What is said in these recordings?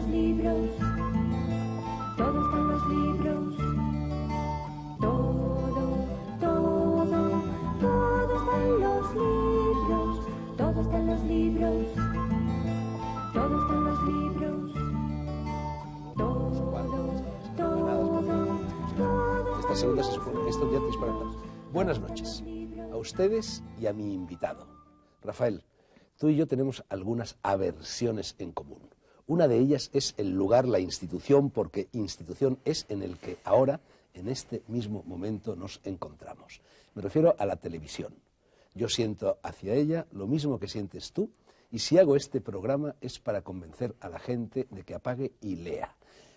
los libros, todo está en los libros. Todo está en los libros, todo está en los libros, todo está en los libros. Esta segunda se supone que esto ya te dispara. Buenas noches a ustedes y a mi invitado. Rafael, tú y yo tenemos algunas aversiones en común. Una de ellas es el lugar, la institución, porque institución es en el que ahora, en este mismo momento, nos encontramos. Me refiero a la televisión. Yo siento hacia ella lo mismo que sientes tú, y si hago este programa es para convencer a la gente de que apague y lea.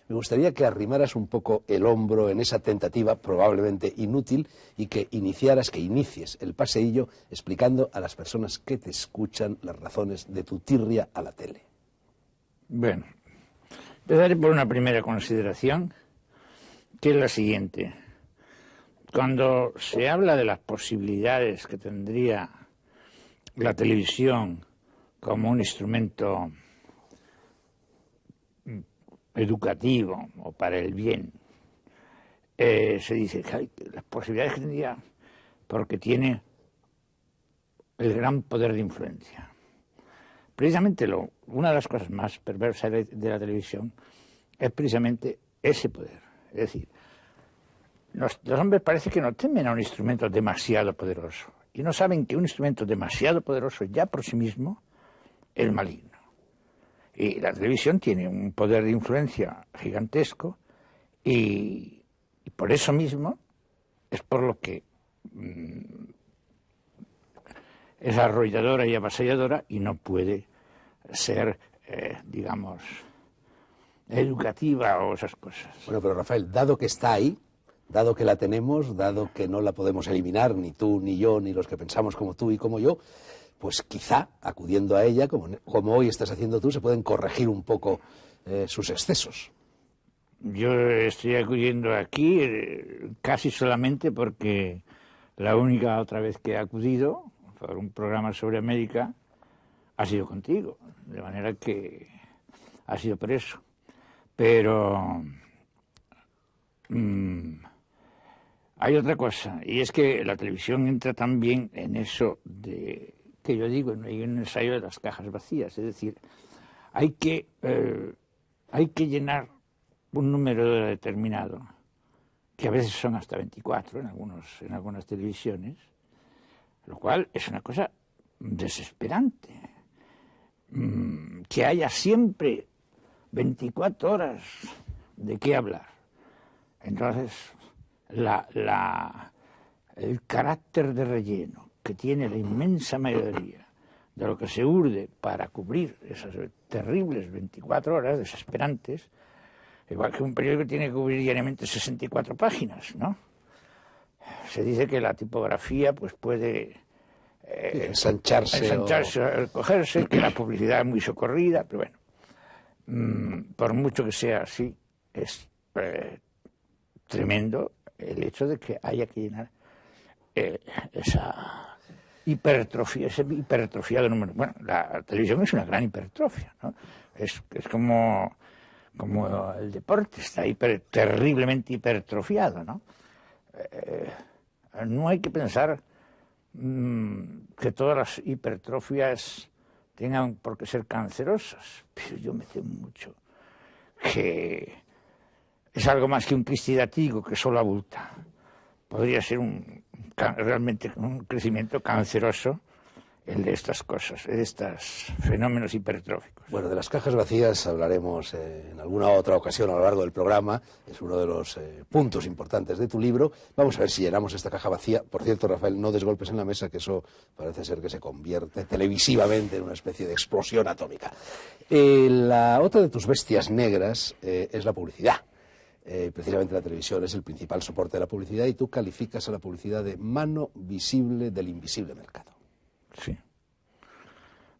Me gustaría que arrimaras un poco el hombro en esa tentativa probablemente inútil y que inicies el paseillo explicando a las personas que te escuchan las razones de tu tirria a la tele. Bueno, empezaré por una primera consideración, que es la siguiente. Cuando se habla de las posibilidades que tendría la televisión como un instrumento educativo o para el bien, se dice que las posibilidades que tendría porque tiene el gran poder de influencia. Precisamente una de las cosas más perversas de la televisión es precisamente ese poder. Es decir, los hombres parece que no temen a un instrumento demasiado poderoso y no saben que un instrumento demasiado poderoso ya por sí mismo es maligno. Y la televisión tiene un poder de influencia gigantesco y por eso mismo es por lo que es arrolladora y avasalladora y no puede ser, digamos, educativa o esas cosas. Bueno, pero Rafael, dado que está ahí, dado que la tenemos, dado que no la podemos eliminar, ni tú, ni yo, ni los que pensamos como tú y como yo, pues quizá, acudiendo a ella, como hoy estás haciendo tú, se pueden corregir un poco sus excesos. Yo estoy acudiendo aquí casi solamente porque la única otra vez que he acudido por un programa sobre América ha sido contigo, de manera que ha sido por eso. Pero hay otra cosa, y es que la televisión entra también en eso de que yo digo, hay un ensayo de las cajas vacías, es decir, hay que llenar un número determinado, que a veces son hasta 24 en algunas televisiones, lo cual es una cosa desesperante. Que haya siempre 24 horas de qué hablar. Entonces, el carácter de relleno que tiene la inmensa mayoría de lo que se urde para cubrir esas terribles 24 horas desesperantes, igual que un periódico tiene que cubrir diariamente 64 páginas, ¿no? Se dice que la tipografía pues puede ensancharse o cogerse, que la publicidad es muy socorrida, pero bueno, por mucho que sea así, es tremendo el hecho de que haya que llenar esa hipertrofia, ese hipertrofiado número. Bueno, la televisión es una gran hipertrofia, ¿no? Es como el deporte, está terriblemente hipertrofiado, ¿no? No hay que pensar que todas las hipertrofias tengan por qué ser cancerosas, pero yo me temo mucho que es algo más que un cristidatigo que solo abulta. Podría ser realmente un crecimiento canceroso el de estas cosas, de estos fenómenos hipertróficos. Bueno, de las cajas vacías hablaremos en alguna otra ocasión a lo largo del programa. Es uno de los puntos importantes de tu libro. Vamos a ver si llenamos esta caja vacía. Por cierto, Rafael, no des golpes en la mesa, que eso parece ser que se convierte televisivamente en una especie de explosión atómica. La otra de tus bestias negras es la publicidad. Precisamente la televisión es el principal soporte de la publicidad y tú calificas a la publicidad de mano visible del invisible mercado. Sí.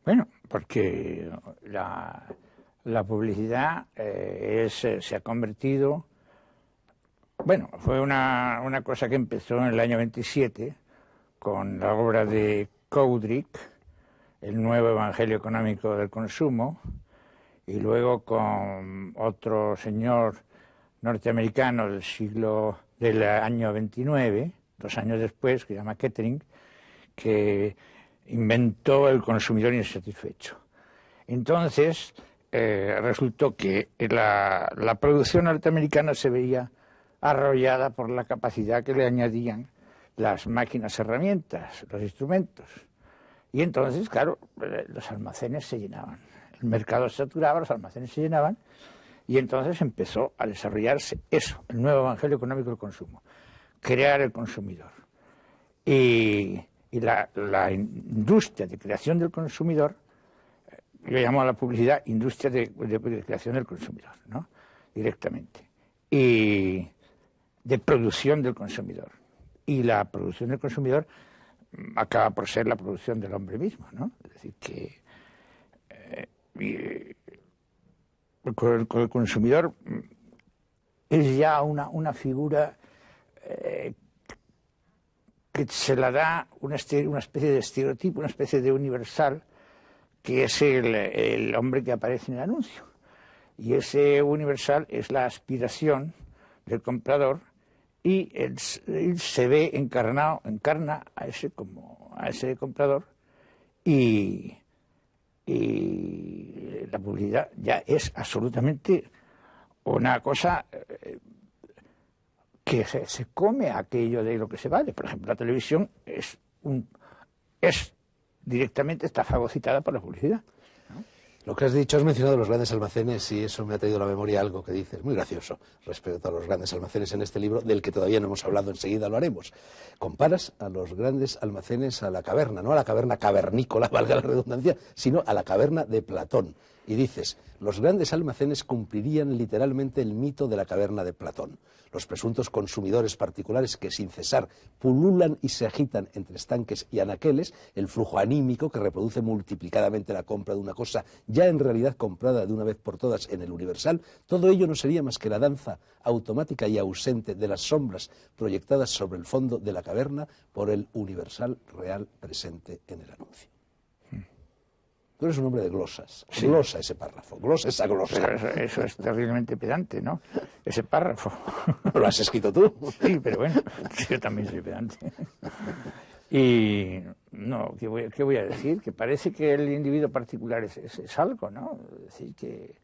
Bueno, porque la publicidad se ha convertido... Bueno, fue una cosa que empezó en el año 27 con la obra de Coudric, El nuevo evangelio económico del consumo, y luego con otro señor norteamericano del año 29, 2 años después, que se llama Kettering, que inventó el consumidor insatisfecho. Entonces, resultó que la producción norteamericana se veía arrollada por la capacidad que le añadían las máquinas herramientas, los instrumentos. Y entonces, claro, los almacenes se llenaban. El mercado se saturaba, los almacenes se llenaban, y entonces empezó a desarrollarse eso, el nuevo evangelio económico del consumo, crear el consumidor. Y la industria de creación del consumidor, yo llamo a la publicidad industria de creación del consumidor, ¿no? Directamente. Y de producción del consumidor. Y la producción del consumidor acaba por ser la producción del hombre mismo, ¿no? Es decir, que el consumidor es ya una figura que se la da una especie de estereotipo, una especie de universal, que es el hombre que aparece en el anuncio. Y ese universal es la aspiración del comprador, y él se ve encarna a ese comprador, y la publicidad ya es absolutamente una cosa que se come aquello de lo que se vale. Por ejemplo, la televisión directamente está fagocitada por la publicidad. Lo que has dicho, has mencionado los grandes almacenes y eso me ha traído a la memoria algo que dices, muy gracioso, respecto a los grandes almacenes en este libro, del que todavía no hemos hablado, enseguida lo haremos. Comparas a los grandes almacenes a la caverna, no a la caverna cavernícola, valga la redundancia, sino a la caverna de Platón. Y dices, los grandes almacenes cumplirían literalmente el mito de la caverna de Platón. Los presuntos consumidores particulares que sin cesar pululan y se agitan entre estanques y anaqueles, el flujo anímico que reproduce multiplicadamente la compra de una cosa ya en realidad comprada de una vez por todas en el universal, todo ello no sería más que la danza automática y ausente de las sombras proyectadas sobre el fondo de la caverna por el universal real presente en el anuncio. Tú eres un hombre de glosas. Sí. Glosa ese párrafo, glosa esa glosa. Pero eso es terriblemente pedante, ¿no? Ese párrafo. ¿Lo has escrito tú? Sí, pero bueno, yo también soy pedante. Y no, ¿qué voy a decir? Que parece que el individuo particular es algo, ¿no? Es decir, que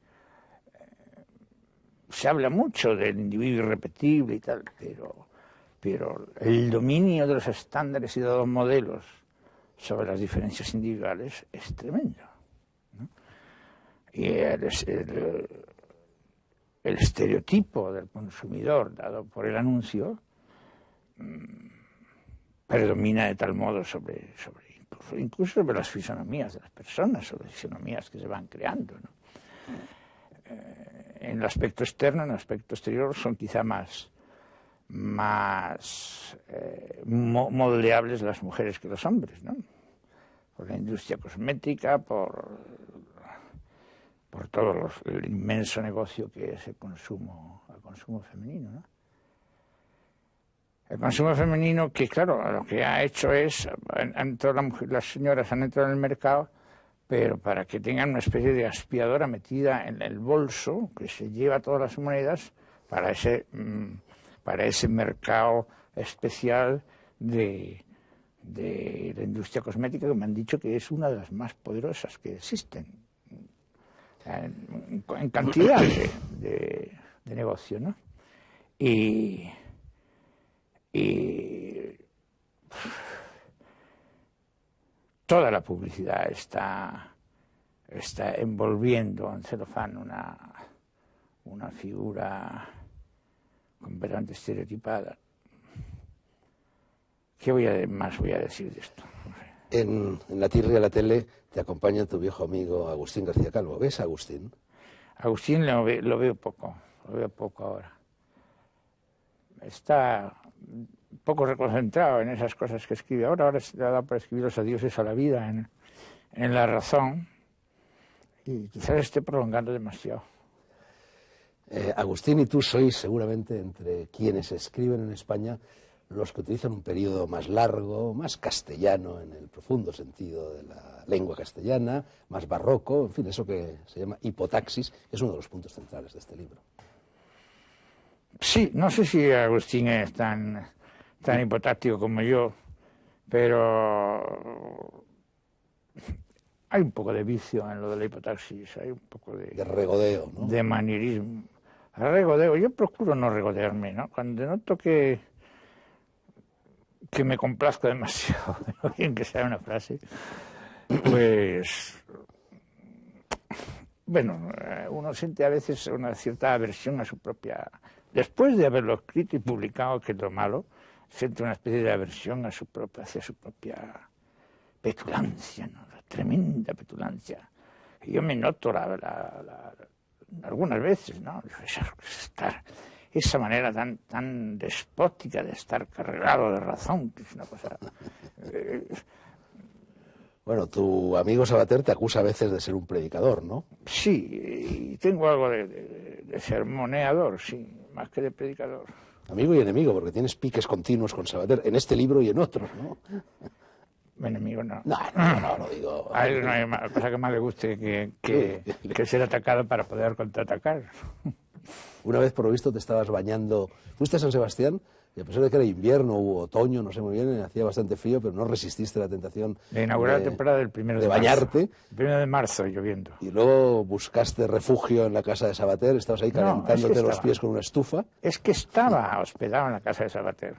se habla mucho del individuo irrepetible y tal, pero el dominio de los estándares y de los modelos sobre las diferencias individuales es tremendo, ¿no? Y el estereotipo del consumidor dado por el anuncio predomina de tal modo sobre incluso sobre las fisonomías de las personas, sobre las fisonomías que se van creando, ¿no? En el aspecto externo, en el aspecto exterior son quizá más moldeables las mujeres que los hombres, ¿no? Por la industria cosmética, por todo el inmenso negocio que es el consumo femenino, ¿no? El consumo femenino que, claro, lo que ha hecho es, las señoras han entrado en el mercado, pero para que tengan una especie de aspiradora metida en el bolso que se lleva todas las monedas para ese mercado especial de la industria cosmética, que me han dicho que es una de las más poderosas que existen en cantidad de negocio, ¿no? Y toda la publicidad está envolviendo en celofán una figura completamente estereotipada. ¿Qué más voy a decir de esto? En La Tierra y a la tele te acompaña tu viejo amigo Agustín García Calvo. ¿Ves a Agustín? Agustín lo veo poco ahora. Está un poco reconcentrado en esas cosas que escribe ahora se le ha dado por escribir los adioses a la vida en La Razón, y quizás esté prolongando demasiado. Agustín y tú sois seguramente entre quienes escriben en España los que utilizan un periodo más largo, más castellano en el profundo sentido de la lengua castellana, más barroco, en fin, eso que se llama hipotaxis, es uno de los puntos centrales de este libro. Sí, no sé si Agustín es tan hipotáctico como yo, pero hay un poco de vicio en lo de la hipotaxis, hay un poco de regodeo, ¿no? De manierismo. Regodeo, yo procuro no regodearme, ¿no? Cuando noto que me complazco demasiado, bien que sea una frase, pues bueno, uno siente a veces una cierta aversión a su propia... Después de haberlo escrito y publicado, que es lo malo, siente una especie de aversión hacia su propia petulancia, ¿no? La tremenda petulancia. Y yo me noto algunas veces, ¿no? Esa manera tan despótica de estar cargado de razón, que es una cosa... Bueno, tu amigo Sabater te acusa a veces de ser un predicador, ¿no? Sí, y tengo algo de sermoneador, sí, más que de predicador. Amigo y enemigo, porque tienes piques continuos con Sabater, en este libro y en otros, ¿no? Enemigo no. No, lo digo. A él no hay cosa que más le guste que ser atacado para poder contraatacar. Una vez, por lo visto, te estabas bañando. Fuiste a San Sebastián y a pesar de que era invierno u otoño, no sé muy bien, hacía bastante frío, pero no resististe la tentación de inaugurar la temporada del 1 de bañarte. El 1 de marzo, lloviendo. Y luego buscaste refugio en la casa de Sabater, estabas ahí calentándote los pies con una estufa. Es que estaba hospedado en la casa de Sabater.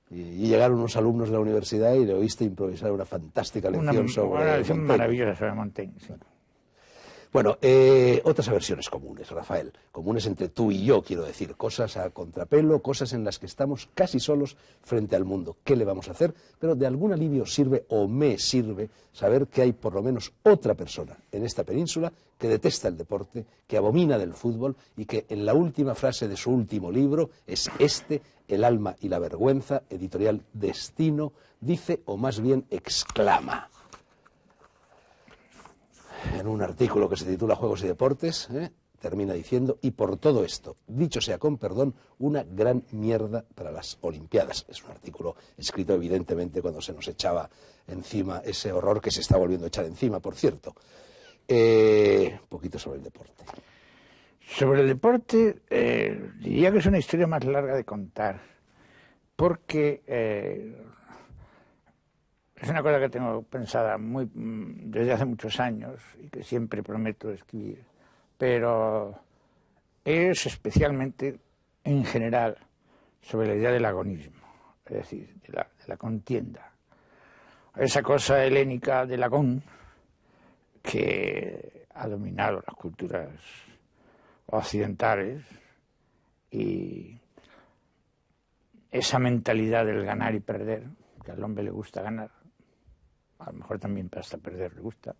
Y llegaron unos alumnos de la universidad y le oíste improvisar una fantástica lección sobre una lección Montaigne. maravillosa sobre Montaigne, sí. Bueno, otras aversiones comunes, Rafael, comunes entre tú y yo, quiero decir, cosas a contrapelo, cosas en las que estamos casi solos frente al mundo. ¿Qué le vamos a hacer? Pero de algún alivio sirve o me sirve saber que hay por lo menos otra persona en esta península que detesta el deporte, que abomina del fútbol y que en la última frase de su último libro, es este, El alma y la vergüenza, editorial Destino, dice, o más bien exclama, en un artículo que se titula Juegos y Deportes, termina diciendo, y por todo esto, dicho sea con perdón, una gran mierda para las Olimpiadas. Es un artículo escrito evidentemente cuando se nos echaba encima ese horror que se está volviendo a echar encima, por cierto. Un poquito sobre el deporte. Sobre el deporte, diría que es una historia más larga de contar, porque... es una cosa que tengo pensada desde hace muchos años y que siempre prometo escribir, pero es especialmente, en general, sobre la idea del agonismo, es decir, de la contienda. Esa cosa helénica del agón que ha dominado las culturas occidentales y esa mentalidad del ganar y perder, que al hombre le gusta ganar, a lo mejor también hasta perder le gusta,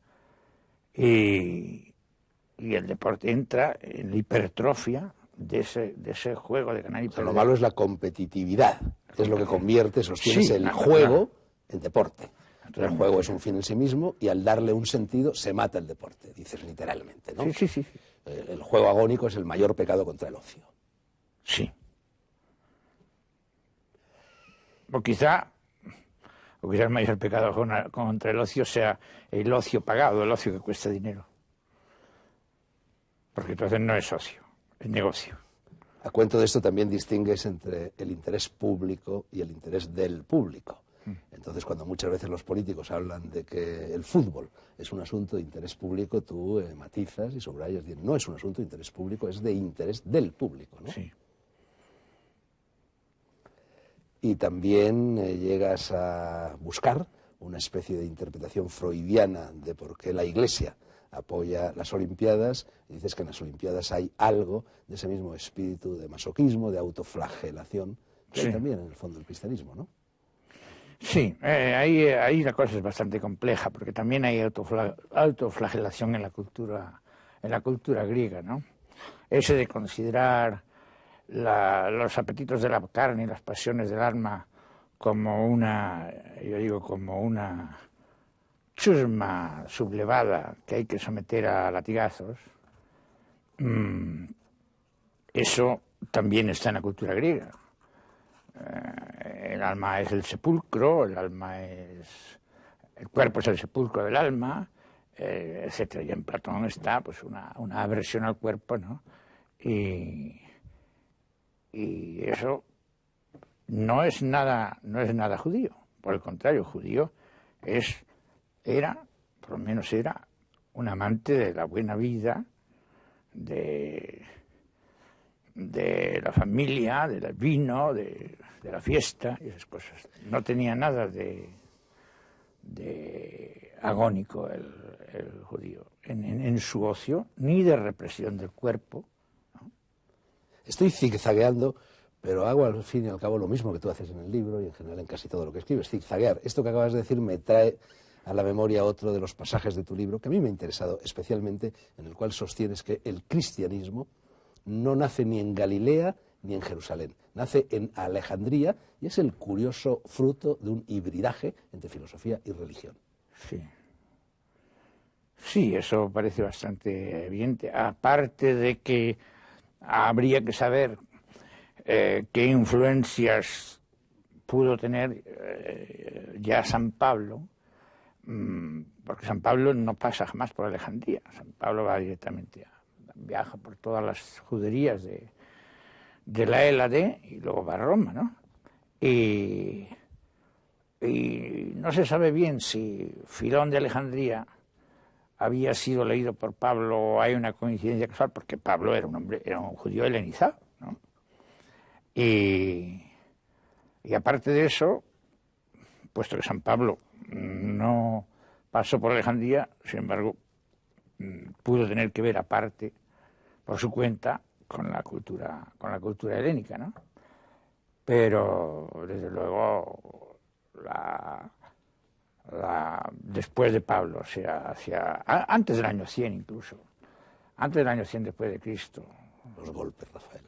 y el deporte entra en la hipertrofia de ese juego de ganar y perder. Lo malo es la competitividad, que es lo que convierte, sostienes el juego en deporte. El juego es un fin en sí mismo y al darle un sentido se mata el deporte, dices literalmente, ¿no? Sí. El juego agónico es el mayor pecado contra el ocio. Sí. O quizá el mayor pecado contra el ocio sea el ocio pagado, el ocio que cuesta dinero. Porque entonces no es ocio, es negocio. A cuento de esto también distingues entre el interés público y el interés del público. Entonces, cuando muchas veces los políticos hablan de que el fútbol es un asunto de interés público, tú matizas y subrayas, no es un asunto de interés público, es de interés del público, ¿no? Sí. Y también llegas a buscar una especie de interpretación freudiana de por qué la Iglesia apoya las Olimpiadas, y dices que en las Olimpiadas hay algo de ese mismo espíritu de masoquismo, de autoflagelación, que hay también en el fondo del cristianismo, ¿no? Sí, ahí la cosa es bastante compleja, porque también hay autoflagelación en la cultura griega, ¿no? Ese de considerar los apetitos de la carne y las pasiones del alma como una chusma sublevada que hay que someter a latigazos, eso también está en la cultura griega. el alma es el sepulcro, el cuerpo es el sepulcro del alma, etcétera. Y en Platón está pues una aversión al cuerpo, ¿no? Y eso no es nada judío. Por el contrario, judío por lo menos era un amante de la buena vida, de la familia, del vino, de la fiesta y esas cosas. No tenía nada de agónico el judío en su ocio, ni de represión del cuerpo, ¿no? Estoy zigzagueando, pero hago al fin y al cabo lo mismo que tú haces en el libro y en general en casi todo lo que escribes, zigzaguear. Esto que acabas de decir me trae a la memoria otro de los pasajes de tu libro que a mí me ha interesado especialmente, en el cual sostienes que el cristianismo no nace ni en Galilea ni en Jerusalén, nace en Alejandría y es el curioso fruto de un hibridaje entre filosofía y religión. Sí. Sí, eso parece bastante evidente. Aparte de que habría que saber qué influencias pudo tener ya San Pablo, porque San Pablo no pasa jamás por Alejandría. San Pablo va directamente, viaja por todas las juderías de la Hélade y luego va a Roma, ¿no? Y no se sabe bien si Filón de Alejandría había sido leído por Pablo o hay una coincidencia casual, porque Pablo era un judío helenizado, ¿no? Y aparte de eso, puesto que San Pablo no pasó por Alejandría, sin embargo, pudo tener que ver aparte, por su cuenta, con la cultura helénica, ¿no? Pero, desde luego, después de Pablo, o sea, antes del año 100 incluso, antes del año 100 después de Cristo. Los golpes, Rafael.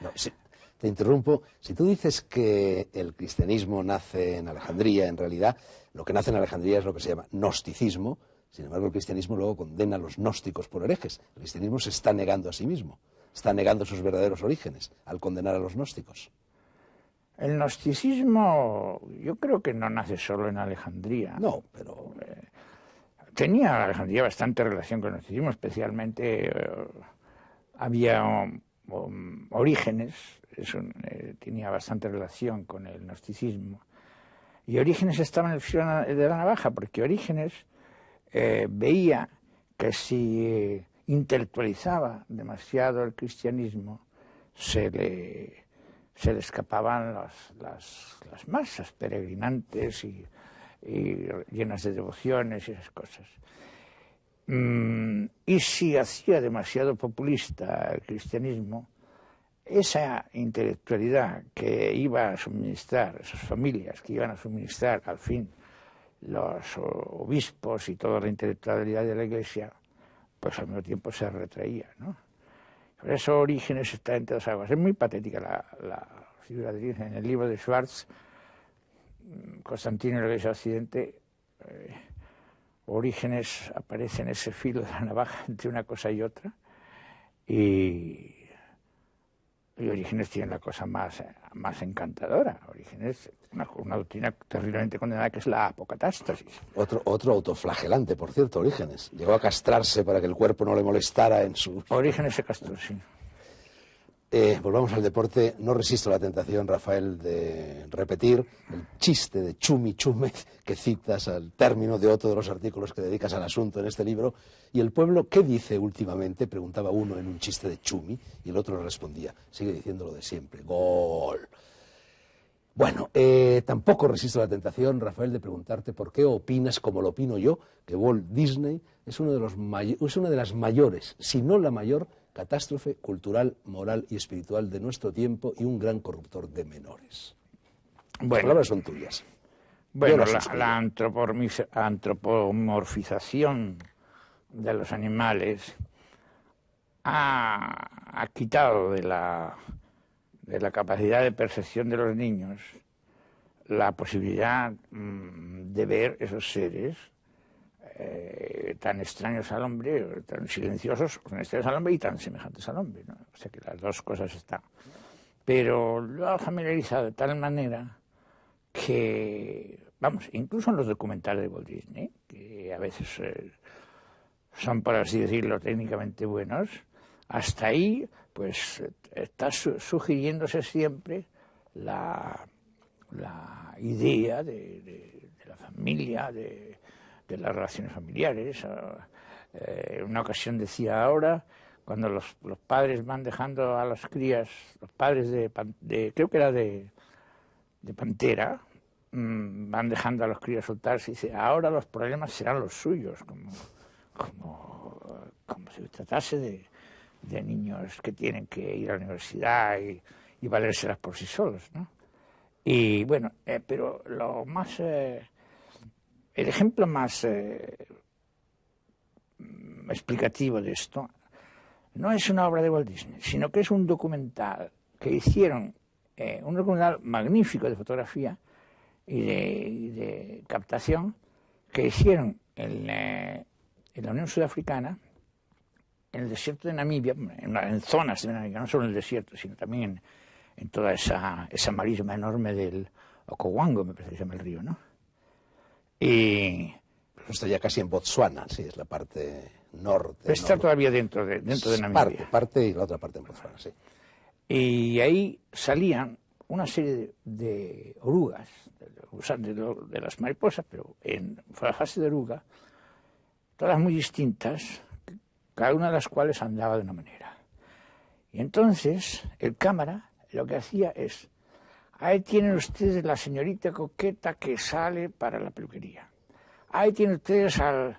No, sí, te interrumpo. Si tú dices que el cristianismo nace en Alejandría, en realidad lo que nace en Alejandría es lo que se llama gnosticismo. Sin embargo, el cristianismo luego condena a los gnósticos por herejes. El cristianismo se está negando a sí mismo, está negando sus verdaderos orígenes al condenar a los gnósticos. El gnosticismo yo creo que no nace solo en Alejandría. No, pero tenía Alejandría bastante relación con el gnosticismo, especialmente había Orígenes, tenía bastante relación con el gnosticismo. Y Orígenes estaba en el filo de la navaja, porque Orígenes veía que si intelectualizaba demasiado el cristianismo, se le escapaban las masas peregrinantes y llenas de devociones y esas cosas. Y si hacía demasiado populista el cristianismo, esa intelectualidad que iba a suministrar, esas familias que iban a suministrar al fin los obispos y toda la intelectualidad de la Iglesia, pues al mismo tiempo se retraía, ¿no? Por eso Orígenes está entre dos aguas. Es muy patética la figura de Orígenes. En el libro de Schwartz, Constantino y la Iglesia de Occidente, Orígenes aparece en ese filo de la navaja entre una cosa y otra, y Orígenes tiene la cosa más encantadora. Orígenes, una doctrina terriblemente condenada, que es la apocatástasis. Otro autoflagelante, por cierto, Orígenes. Llegó a castrarse para que el cuerpo no le molestara en su... Orígenes se castró, sí. Volvamos al deporte. No resisto la tentación, Rafael, de repetir el chiste de Chumi Chúmez que citas al término de otro de los artículos que dedicas al asunto en este libro. Y el pueblo, ¿qué dice últimamente? Preguntaba uno en un chiste de Chumi y el otro le respondía. Sigue diciendo lo de siempre. Gol. Bueno, tampoco resisto la tentación, Rafael, de preguntarte por qué opinas, como lo opino yo, que Walt Disney es una de las mayores, si no la mayor, catástrofe cultural, moral y espiritual de nuestro tiempo y un gran corruptor de menores. Las palabras son tuyas. Bueno, la antropomorfización de los animales ha quitado de la capacidad de percepción de los niños la posibilidad de ver esos seres tan extraños al hombre, tan silenciosos, tan extraños al hombre y tan semejantes al hombre, ¿no? O sea que las dos cosas están. pero lo ha familiarizado de tal manera que, vamos, incluso en los documentales de Walt Disney, que a veces son, por así decirlo, técnicamente buenos, hasta ahí, pues, está sugiriéndose siempre la idea de la familia, de las relaciones familiares. En una ocasión decía ahora, cuando los padres van dejando a las crías, los padres creo que era de Pantera, van dejando a los críos soltarse y dice, ahora los problemas serán los suyos, como si tratase de niños que tienen que ir a la universidad y valérselas por sí solos, ¿no? Y bueno, pero el ejemplo más explicativo de esto no es una obra de Walt Disney, sino que es un documental que hicieron, un documental magnífico de fotografía y de captación, que hicieron en la Unión Sudafricana, en el desierto de Namibia, en zonas de Namibia, no solo en el desierto, sino también en toda esa marisma enorme del Okavango, me parece que se llama el río, ¿no? Y esto ya casi en Botsuana, sí, es la parte norte. Está todavía dentro de Namibia. Parte y la otra parte en Botsuana, sí. Y ahí salían una serie de orugas, de las mariposas, pero en la fase de oruga, todas muy distintas, cada una de las cuales andaba de una manera. Y entonces el cámara lo que hacía es, ahí tienen ustedes la señorita coqueta que sale para la peluquería. Ahí tienen ustedes al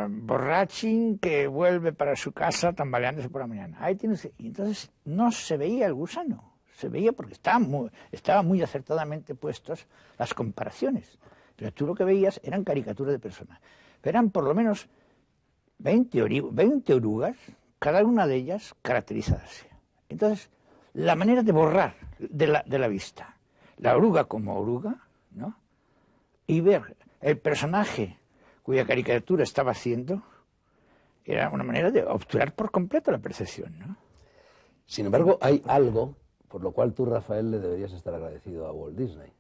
borrachín que vuelve para su casa tambaleándose por la mañana. Ahí tienen ustedes. Y entonces no se veía el gusano, se veía porque estaban muy acertadamente puestas las comparaciones. Pero tú lo que veías eran caricaturas de personas. Pero eran por lo menos 20 orugas, cada una de ellas caracterizadas. Entonces, la manera de borrar de la vista la oruga como oruga, ¿no? Y ver el personaje cuya caricatura estaba haciendo, era una manera de obturar por completo la percepción, ¿no? Sin embargo, hay algo por lo cual tú, Rafael, le deberías estar agradecido a Walt Disney.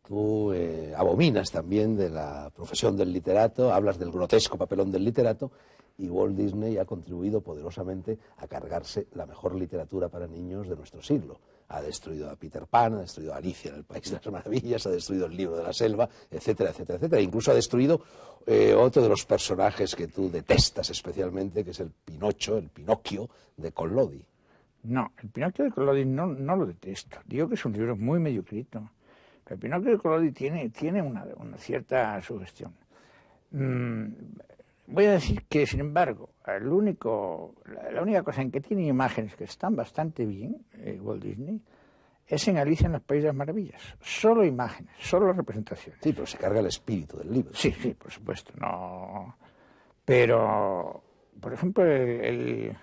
Tú abominas también de la profesión del literato, hablas del grotesco papelón del literato, y Walt Disney ha contribuido poderosamente a cargarse la mejor literatura para niños de nuestro siglo. Ha destruido a Peter Pan, ha destruido a Alicia en el País de las Maravillas, ha destruido el Libro de la Selva, etcétera, etcétera, etcétera. Incluso ha destruido otro de los personajes que tú detestas especialmente, que es el Pinocchio de Collodi. No, el Pinocchio de Collodi no lo detesto. Digo que es un libro muy mediocrito. Pero el Pinocchio de Collodi tiene una cierta sugestión. Voy a decir que, sin embargo, la única cosa en que tiene imágenes que están bastante bien, Walt Disney, es en Alicia en el País de las Maravillas. Solo imágenes, solo representaciones. Sí, pero se carga el espíritu del libro. Sí, por supuesto. No. Pero, por ejemplo, el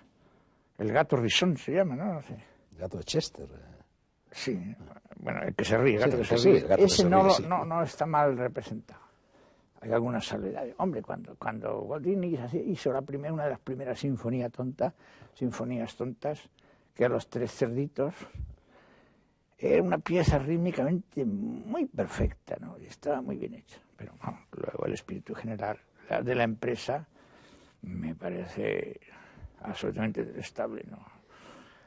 gato risón se llama, ¿no? No sé. El gato de Chester. Sí, bueno, el que se ríe, el gato que se sí, ríe. Ese sí. no está mal representado. Hay algunas salvedades. Hombre, cuando Walt Disney hizo una de las primeras sinfonías tontas, que a los tres cerditos, era una pieza rítmicamente muy perfecta, ¿no? Y estaba muy bien hecha. Pero no, luego el espíritu general de la empresa me parece absolutamente detestable, ¿no?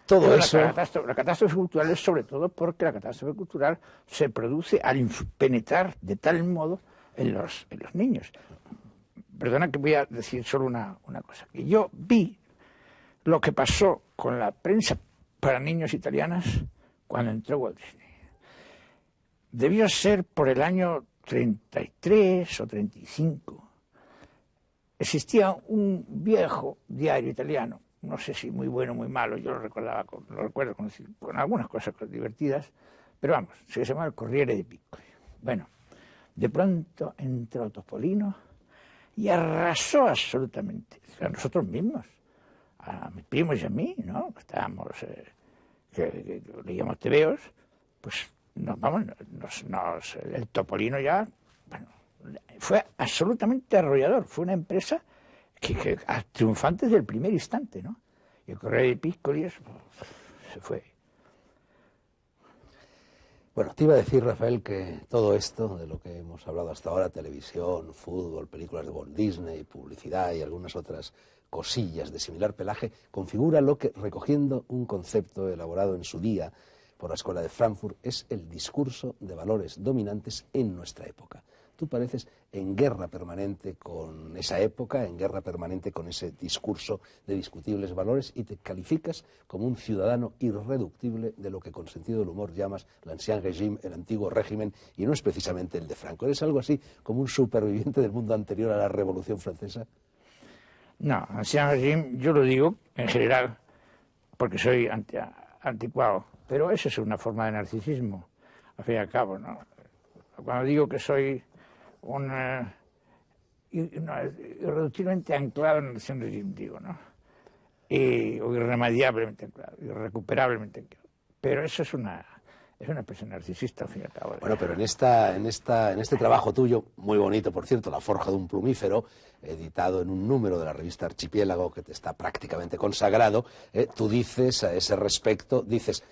Todo eso. La catástrofe cultural es sobre todo porque la catástrofe cultural se produce al penetrar de tal modo en los niños. Perdona que voy a decir solo una cosa. Que yo vi lo que pasó con la prensa para niños italianas cuando entró Walt Disney. Debió ser por el año 33 o 35. Existía un viejo diario italiano, no sé si muy bueno o muy malo, yo lo recuerdo con algunas cosas divertidas, pero vamos, se llamaba el Corriere dei Piccoli. Bueno, de pronto entró Topolino y arrasó absolutamente, a nosotros mismos, a mis primos y a mí, ¿no? Estábamos, que leíamos tebeos, pues el Topolino ya, bueno, fue absolutamente arrollador, fue una empresa que triunfante desde el primer instante, ¿no? Y el Corriere dei Piccoli se fue. Bueno, te iba a decir, Rafael, que todo esto de lo que hemos hablado hasta ahora, televisión, fútbol, películas de Walt Disney, publicidad y algunas otras cosillas de similar pelaje, configura lo que, recogiendo un concepto elaborado en su día por la Escuela de Frankfurt, es el discurso de valores dominantes en nuestra época. Tú pareces en guerra permanente con esa época, en guerra permanente con ese discurso de discutibles valores, y te calificas como un ciudadano irreductible de lo que con sentido del humor llamas l'Ancien Régime, el antiguo régimen, y no es precisamente el de Franco. ¿Eres algo así como un superviviente del mundo anterior a la Revolución Francesa? No, Ancien Régime yo lo digo en general porque soy anticuado, pero eso es una forma de narcisismo, al fin y al cabo, ¿no? Cuando digo que soy irreduciblemente anclado en el Ancien Régime, digo, ¿no? O irremediablemente anclado, irrecuperablemente anclado. Pero eso es una expresión narcisista, al fin y al cabo. Bueno, pero en este trabajo tuyo, muy bonito, por cierto, La forja de un plumífero, editado en un número de la revista Archipiélago, que te está prácticamente consagrado, tú dices a ese respecto, dices...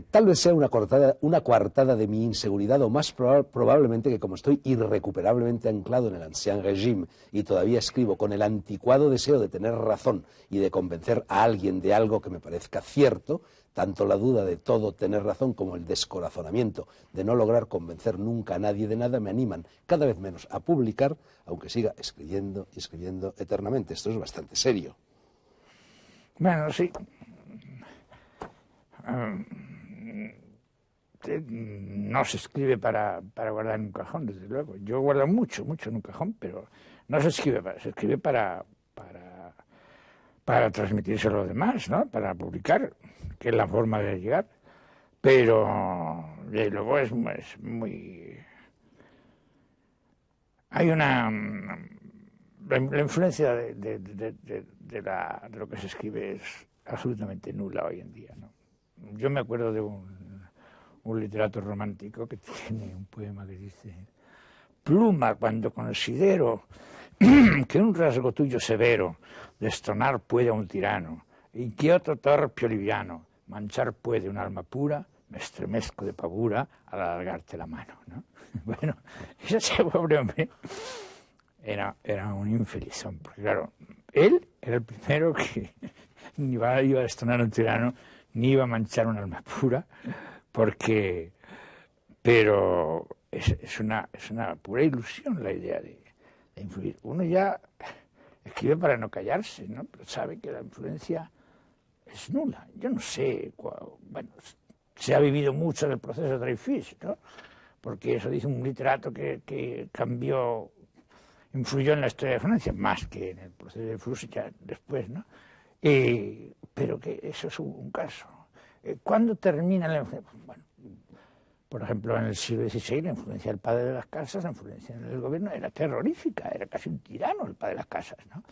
tal vez sea una coartada de mi inseguridad, o más probablemente que como estoy irrecuperablemente anclado en el Ancien Régime y todavía escribo con el anticuado deseo de tener razón y de convencer a alguien de algo que me parezca cierto, tanto la duda de todo tener razón como el descorazonamiento de no lograr convencer nunca a nadie de nada me animan cada vez menos a publicar, aunque siga escribiendo y escribiendo eternamente. Esto es bastante serio. Bueno, sí. No se escribe para guardar en un cajón, desde luego. Yo guardo mucho en un cajón, pero no se escribe se escribe para transmitírselo a los demás, ¿no? Para publicar, que es la forma de llegar. Pero luego es muy... Hay una... La influencia de lo que se escribe es absolutamente nula hoy en día, ¿no? Yo me acuerdo de un literato romántico que tiene un poema que dice: pluma, cuando considero que un rasgo tuyo severo destronar puede a un tirano, y que otro torpe o liviano manchar puede un alma pura, me estremezco de pavura al alargarte la mano, ¿no? Bueno, ese pobre hombre era un infelizón, porque claro, él era el primero que ni iba a destronar a un tirano, ni iba a manchar un alma pura, pero es una pura ilusión la idea de influir. Uno ya escribe para no callarse, ¿no? Pero sabe que la influencia es nula. Yo no sé, bueno, se ha vivido mucho en el proceso de Dreyfus, ¿no? Porque eso dice un literato que influyó en la historia de Francia, más que en el proceso de Dreyfus ya después, ¿no? Pero que eso es un caso. ¿Cuándo termina la influencia? Bueno, por ejemplo, en el siglo XVI la influencia del padre de las casas, la influencia en el gobierno era terrorífica, era casi un tirano el padre de las casas, ¿no?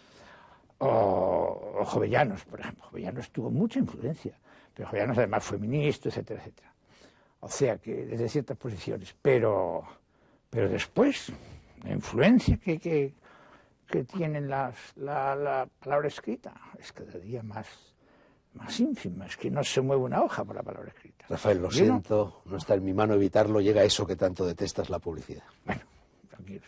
O Jovellanos, por ejemplo. Jovellanos tuvo mucha influencia, pero Jovellanos además fue ministro, etcétera, etcétera. O sea que desde ciertas posiciones, pero después la influencia que tiene la palabra escrita es cada día más ínfima, es que no se mueve una hoja por la palabra escrita. Rafael, lo siento, no está en mi mano evitarlo, llega a eso que tanto detestas, la publicidad. Bueno, tranquilos.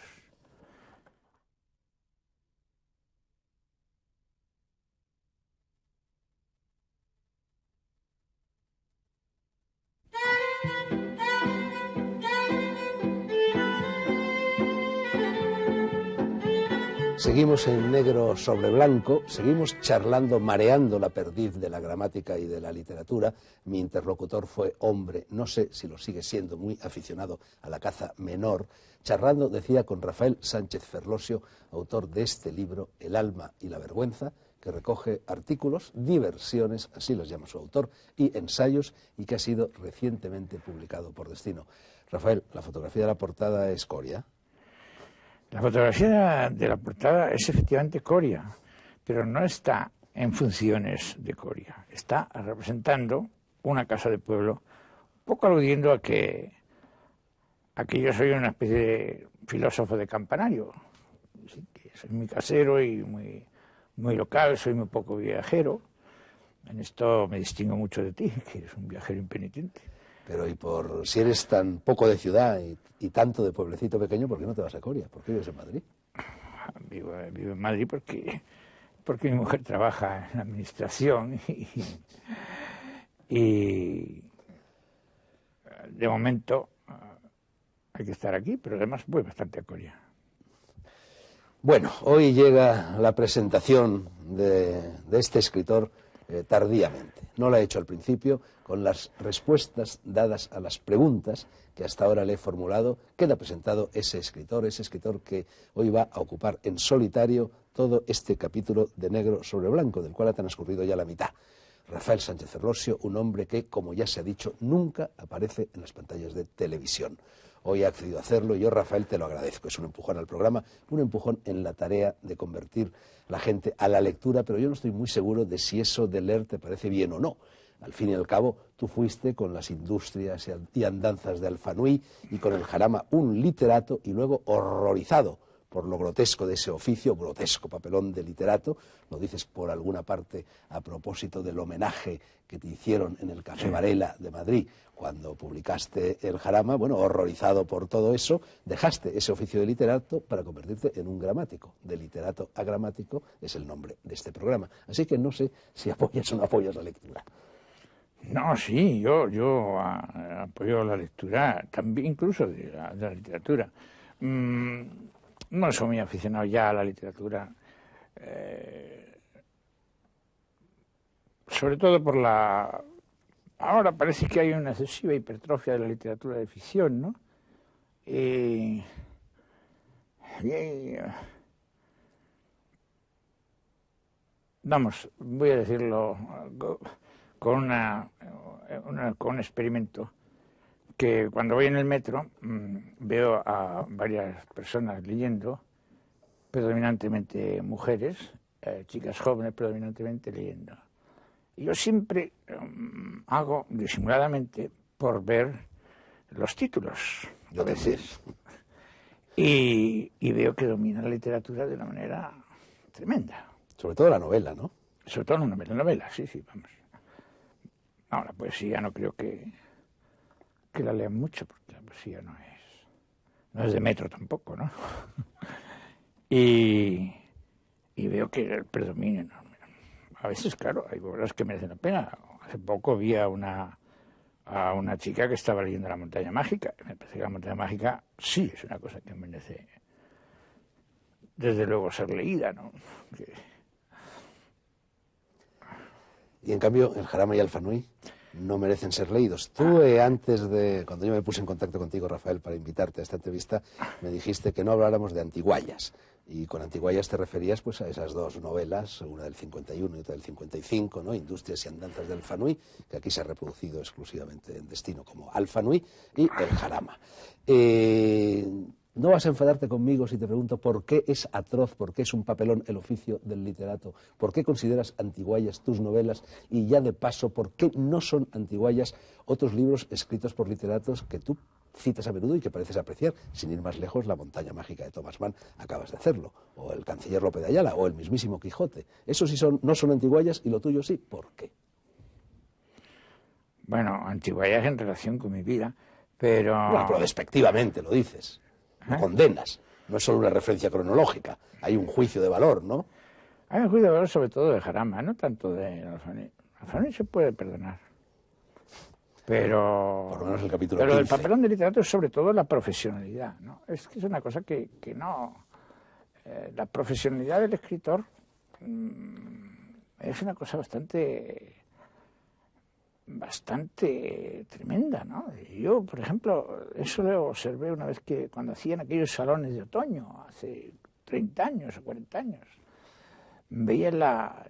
Seguimos en negro sobre blanco, seguimos charlando, mareando la perdiz de la gramática y de la literatura. Mi interlocutor fue hombre, no sé si lo sigue siendo, muy aficionado a la caza menor. Charlando, decía, con Rafael Sánchez Ferlosio, autor de este libro, El alma y la vergüenza, que recoge artículos, diversiones, así los llama su autor, y ensayos, y que ha sido recientemente publicado por Destino. Rafael, la fotografía de la portada es Coria. La fotografía de la portada es efectivamente Coria, pero no está en funciones de Coria. Está representando una casa de pueblo, un poco aludiendo a que yo soy una especie de filósofo de campanario. ¿Sí? Que soy muy casero y muy local, soy muy poco viajero. En esto me distingo mucho de ti, que eres un viajero impenitente. Pero si eres tan poco de ciudad y tanto de pueblecito pequeño, ¿por qué no te vas a Coria? ¿Por qué vives en Madrid? Vivo en Madrid porque mi mujer trabaja en la administración y de momento hay que estar aquí, pero además voy bastante a Coria. Bueno, hoy llega la presentación de este escritor tardíamente. No la he hecho al principio, con las respuestas dadas a las preguntas que hasta ahora le he formulado, queda presentado ese escritor que hoy va a ocupar en solitario todo este capítulo de negro sobre blanco, del cual ha transcurrido ya la mitad. Rafael Sánchez Ferlosio, un hombre que, como ya se ha dicho, nunca aparece en las pantallas de televisión. Hoy ha accedido a hacerlo y yo, Rafael, te lo agradezco. Es un empujón al programa, un empujón en la tarea de convertir la gente a la lectura, pero yo no estoy muy seguro de si eso de leer te parece bien o no. Al fin y al cabo, tú fuiste con las industrias y andanzas de Alfanui y con el Jarama un literato y luego horrorizado por lo grotesco de ese oficio, grotesco papelón de literato, lo dices por alguna parte a propósito del homenaje que te hicieron en el Café Varela de Madrid cuando publicaste el Jarama, bueno, horrorizado por todo eso, dejaste ese oficio de literato para convertirte en un gramático. De literato a gramático es el nombre de este programa. Así que no sé si apoyas o no apoyas la lectura. No, sí, yo apoyo la lectura, también incluso de la literatura. No soy muy aficionado ya a la literatura, sobre todo por la... Ahora parece que hay una excesiva hipertrofia de la literatura de ficción, ¿no? Vamos, voy a decirlo con un experimento, que cuando voy en el metro veo a varias personas leyendo, predominantemente mujeres, chicas jóvenes predominantemente leyendo. Y yo siempre hago disimuladamente por ver los títulos, a veces. Y veo que domina la literatura de una manera tremenda. Sobre todo la novela, ¿no? Sobre todo la novela, sí, vamos. No, la poesía no creo que la lean mucho, porque la poesía no es de metro tampoco, ¿no? y veo que predomina, ¿no? A veces, claro, hay obras que merecen la pena. Hace poco vi a una chica que estaba leyendo La montaña mágica. Me parece que La montaña mágica sí es una cosa que merece, desde luego, ser leída, ¿no? Y en cambio, el Jarama y Alfanui no merecen ser leídos. Tú, cuando yo me puse en contacto contigo, Rafael, para invitarte a esta entrevista, me dijiste que no habláramos de antiguallas. Y con antiguallas te referías pues a esas dos novelas, una del 51 y otra del 55, ¿no? Industrias y andanzas de Alfanui, que aquí se ha reproducido exclusivamente en Destino como Alfanui, y el Jarama. ¿No vas a enfadarte conmigo si te pregunto por qué es atroz, por qué es un papelón el oficio del literato? ¿Por qué consideras antiguallas tus novelas? Y ya de paso, ¿por qué no son antiguallas otros libros escritos por literatos que tú citas a menudo y que pareces apreciar? Sin ir más lejos, La montaña mágica de Thomas Mann, acabas de hacerlo, o El canciller Lope de Ayala, o el mismísimo Quijote. Esos sí no son antiguallas y lo tuyo sí. ¿Por qué? Bueno, antiguallas en relación con mi vida, pero... Bueno, pero despectivamente lo dices. Lo condenas. No es solo una referencia cronológica. Hay un juicio de valor, ¿no? Hay un juicio de valor sobre todo de Jarama, no tanto de Alfanui. Alfanui se puede perdonar. Pero... Por lo menos el capítulo Pero 15. el papelón de literato es sobre todo la profesionalidad, ¿no? Es que es una cosa que no... la profesionalidad del escritor es una cosa bastante tremenda, ¿no? Yo, por ejemplo, eso lo observé una vez que cuando hacían aquellos salones de otoño, hace 30 años o 40 años, veía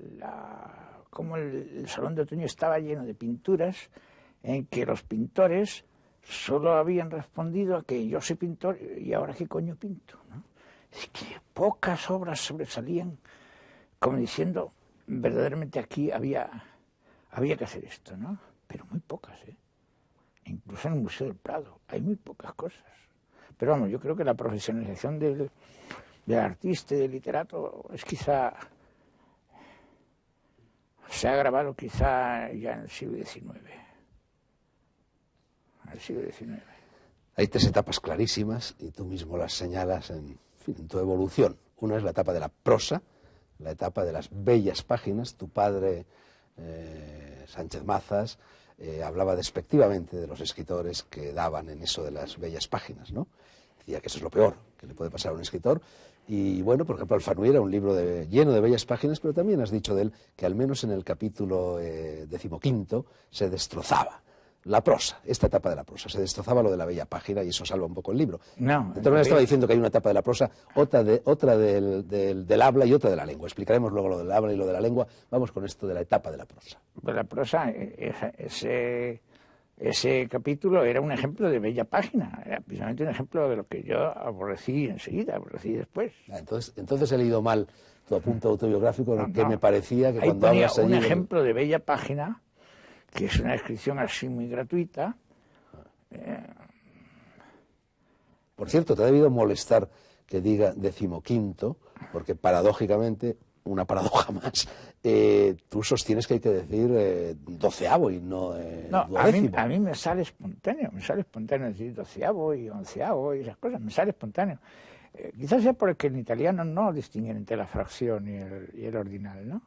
cómo el salón de otoño estaba lleno de pinturas en que los pintores solo habían respondido a que yo soy pintor y ahora qué coño pinto, ¿no? Es que pocas obras sobresalían como diciendo, verdaderamente aquí había que hacer esto, ¿no? Pero muy pocas, ¿eh? Incluso en el Museo del Prado hay muy pocas cosas. Pero vamos, yo creo que la profesionalización del artista y del literato es quizá... se ha agravado quizá ya en el siglo XIX. el siglo XIX. Hay tres etapas clarísimas y tú mismo las señalas en tu evolución. Una es la etapa de la prosa, la etapa de las bellas páginas. Tu padre, Sánchez Mazas, hablaba despectivamente de los escritores que daban en eso de las bellas páginas, ¿no? Decía que eso es lo peor que le puede pasar a un escritor. Y bueno, por ejemplo, Alfanuy era un libro lleno de bellas páginas, pero también has dicho de él que al menos en el capítulo 15 se destrozaba la prosa, esta etapa de la prosa. Se destrozaba lo de la bella página y eso salva un poco el libro. No, de todas maneras estaba diciendo que hay una etapa de la prosa, otra del habla y otra de la lengua. Explicaremos luego lo del habla y lo de la lengua. Vamos con esto de la etapa de la prosa. Pues la prosa, ese capítulo era un ejemplo de bella página, era precisamente un ejemplo de lo que yo aborrecí enseguida, aborrecí después. Entonces he leído mal tu apunte autobiográfico, No, que no. me parecía que Ahí cuando ponía hablas allí un ejemplo de bella página, que es una descripción así muy gratuita. Por cierto, te ha debido molestar que diga 15º, porque paradójicamente, una paradoja más, tú sostienes que hay que decir 12º y no No, duodécimo. a mí me sale espontáneo decir 12º y 11º y esas cosas, me sale espontáneo. Quizás sea porque en italiano no distinguen entre la fracción y el ordinal, ¿no?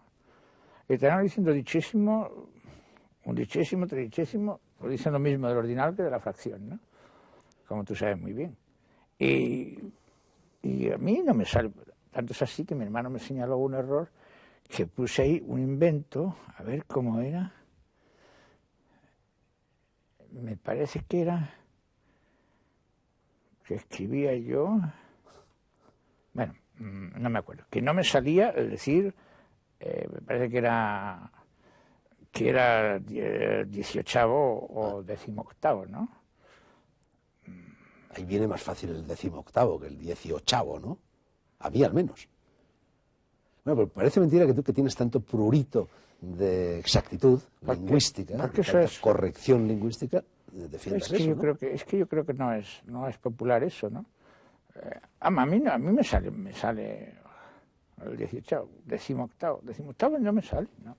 El italiano diciendo undicesimo, tredicesimo, pues dicen lo mismo del ordinal que de la fracción, ¿no? Como tú sabes muy bien. Y a mí no me sale, tanto es así que mi hermano me señaló un error, que puse ahí un invento, a ver cómo era. Me parece que era, que escribía yo, bueno, no me acuerdo, que no me salía el decir, me parece que era 18º o 18º, ¿no? Ahí viene más fácil el 18º que el 18º, ¿no? A mí al menos. Bueno, pero parece mentira que tú, que tienes tanto prurito de exactitud lingüística, porque eso tanta es corrección lingüística, defiendas eso, ¿no? Es que yo creo que no es popular eso, ¿no? A mí me sale el 18º, 18º no me sale, ¿no?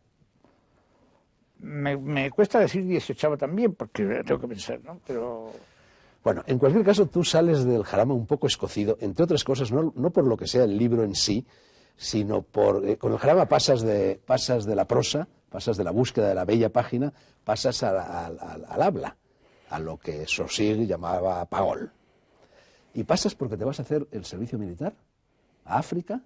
Me cuesta decir 18º también, porque tengo que pensar, ¿no? Pero Bueno, en cualquier caso, tú sales del Jarama un poco escocido, entre otras cosas, no por lo que sea el libro en sí, sino por... con el Jarama pasas de la prosa, pasas de la búsqueda de la bella página, pasas al habla, a lo que Saussure llamaba pagol. Y pasas porque te vas a hacer el servicio militar a África.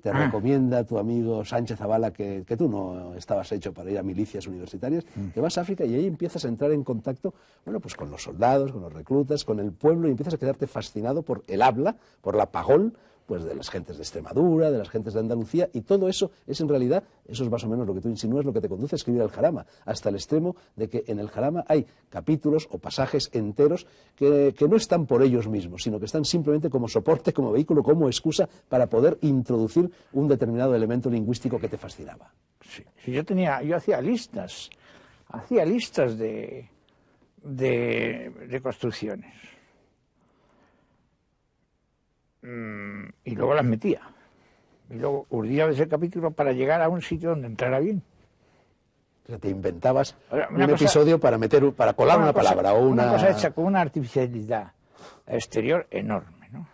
Te recomienda tu amigo Sánchez Zavala que tú no estabas hecho para ir a milicias universitarias, te vas a África y ahí empiezas a entrar en contacto, bueno, pues con los soldados, con los reclutas, con el pueblo, y empiezas a quedarte fascinado por el habla, por la pagol, pues de las gentes de Extremadura, de las gentes de Andalucía, y todo eso es en realidad, eso es más o menos lo que tú insinúas, lo que te conduce a escribir el Jarama, hasta el extremo de que en el Jarama hay capítulos o pasajes enteros que no están por ellos mismos, sino que están simplemente como soporte, como vehículo, como excusa para poder introducir un determinado elemento lingüístico que te fascinaba. sí, yo hacía listas de construcciones. Y luego las metía. Y luego urdía ese capítulo para llegar a un sitio donde entrara bien. O sea, te inventabas Ahora, un episodio para colar una palabra o una cosa hecha con una artificialidad exterior enorme, ¿no?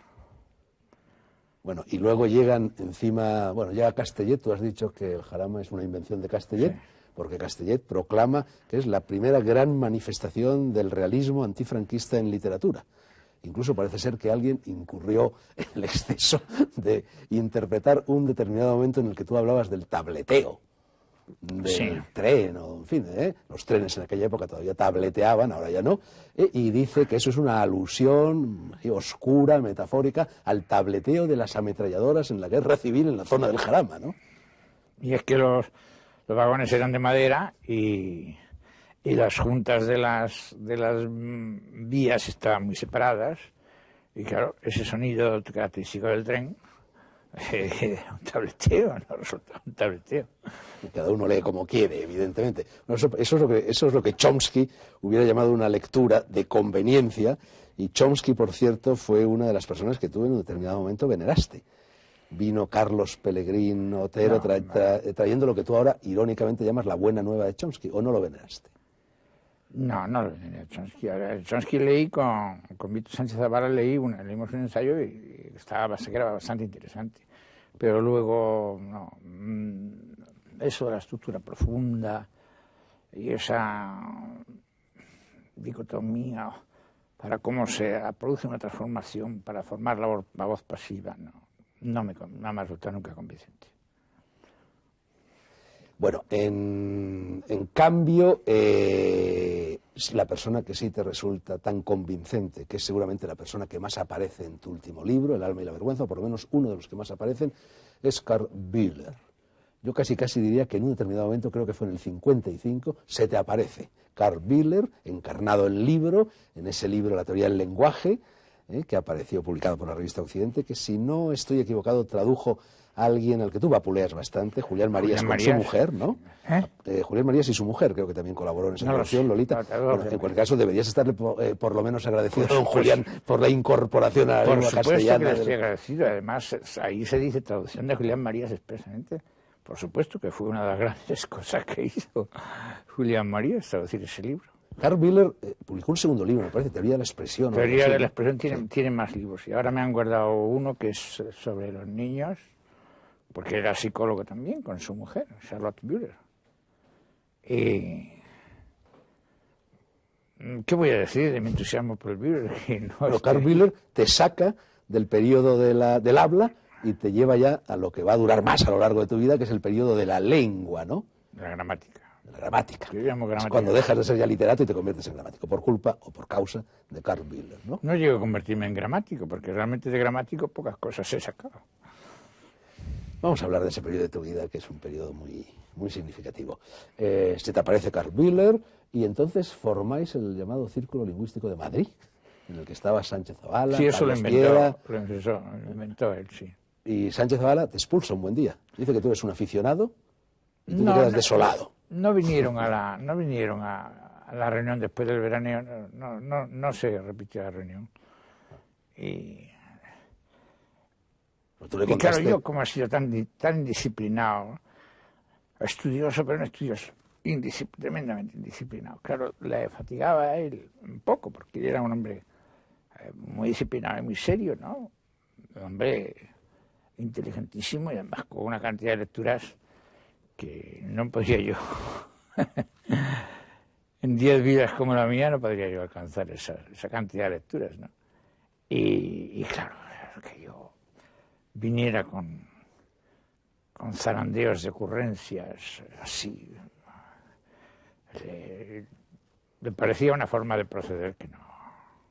Bueno, y luego llegan encima, bueno, llega Castellet, tú has dicho que el Jarama es una invención de Castellet, sí, porque Castellet proclama que es la primera gran manifestación del realismo antifranquista en literatura. Incluso parece ser que alguien incurrió en el exceso de interpretar un determinado momento en el que tú hablabas del tableteo, del tren, o en fin, los trenes en aquella época todavía tableteaban, ahora ya no, y dice que eso es una alusión oscura, metafórica, al tableteo de las ametralladoras en la guerra civil en la zona del Jarama, ¿no? Y es que los vagones eran de madera y las juntas de las vías estaban muy separadas, y claro, ese sonido característico del tren era un tableteo, no resulta un tableteo. Y cada uno lee como quiere, evidentemente. Bueno, eso es lo que Chomsky hubiera llamado una lectura de conveniencia, y Chomsky, por cierto, fue una de las personas que tú en un determinado momento veneraste. Vino Carlos Pellegrín Otero trayendo lo que tú ahora irónicamente llamas la buena nueva de Chomsky, ¿o no lo veneraste? No, no leí Chomsky. Chomsky leí con Víctor Sánchez Zavala, leímos un ensayo y era bastante interesante. Pero luego, no, eso de la estructura profunda y esa dicotomía para cómo se produce una transformación para formar la voz pasiva, no me ha resultado nunca convincente. Bueno, en cambio, la persona que sí te resulta tan convincente, que es seguramente la persona que más aparece en tu último libro, El alma y la vergüenza, o por lo menos uno de los que más aparecen, es Carl Bühler. Yo casi diría que en un determinado momento, creo que fue en el 55, se te aparece Carl Bühler, encarnado en libro, en ese libro La teoría del lenguaje, que apareció publicado por la revista Occidente, que si no estoy equivocado tradujo a alguien al que tú vapuleas bastante, Julián Marías, con su mujer, ¿no? Julián Marías y su mujer creo que también colaboró en esa traducción, Lolita. Bueno, en cualquier caso deberías estarle por lo menos agradecido a don Julián por la incorporación a la lengua castellana. Por supuesto que le estoy agradecido. Además, ahí se dice traducción de Julián Marías expresamente. Por supuesto que fue una de las grandes cosas que hizo Julián Marías, traducir ese libro. Carl Bühler publicó un segundo libro, me parece, Teoría de la expresión. Teoría de la expresión tiene más libros. Y ahora me han guardado uno que es sobre los niños, porque era psicólogo también, con su mujer, Charlotte Bühler. ¿Qué voy a decir de mi entusiasmo por el Bühler? Bueno, Carl Bühler te saca del periodo del habla y te lleva ya a lo que va a durar más a lo largo de tu vida, que es el periodo de la lengua, ¿no? De la gramática. De la gramática. Yo llamo gramática. Es cuando dejas de ser ya literato y te conviertes en gramático, por culpa o por causa de Carl Bühler, ¿no? No llego a convertirme en gramático, porque realmente de gramático pocas cosas he sacado. Vamos a hablar de ese periodo de tu vida, que es un periodo muy, muy significativo. Se te aparece Carl Bühler y entonces formáis el llamado Círculo Lingüístico de Madrid, en el que estaba Sánchez Zavala, sí, eso Carlos Piedra. Lo inventó él, sí. Y Sánchez Zavala te expulsa un buen día. Dice que tú eres un aficionado y tú te quedas desolado. No vinieron a la reunión después del veraneo, no se repitió la reunión. Y claro, yo como he sido tan indisciplinado, estudioso, pero no estudioso, tremendamente indisciplinado. Claro, le fatigaba a él un poco, porque él era un hombre muy disciplinado y muy serio, ¿no? Un hombre inteligentísimo y además con una cantidad de lecturas que no podía yo. En 10 vidas como la mía no podría yo alcanzar esa cantidad de lecturas, ¿no? Y claro, que yo viniera con zarandeos de ocurrencias así, le parecía una forma de proceder que no.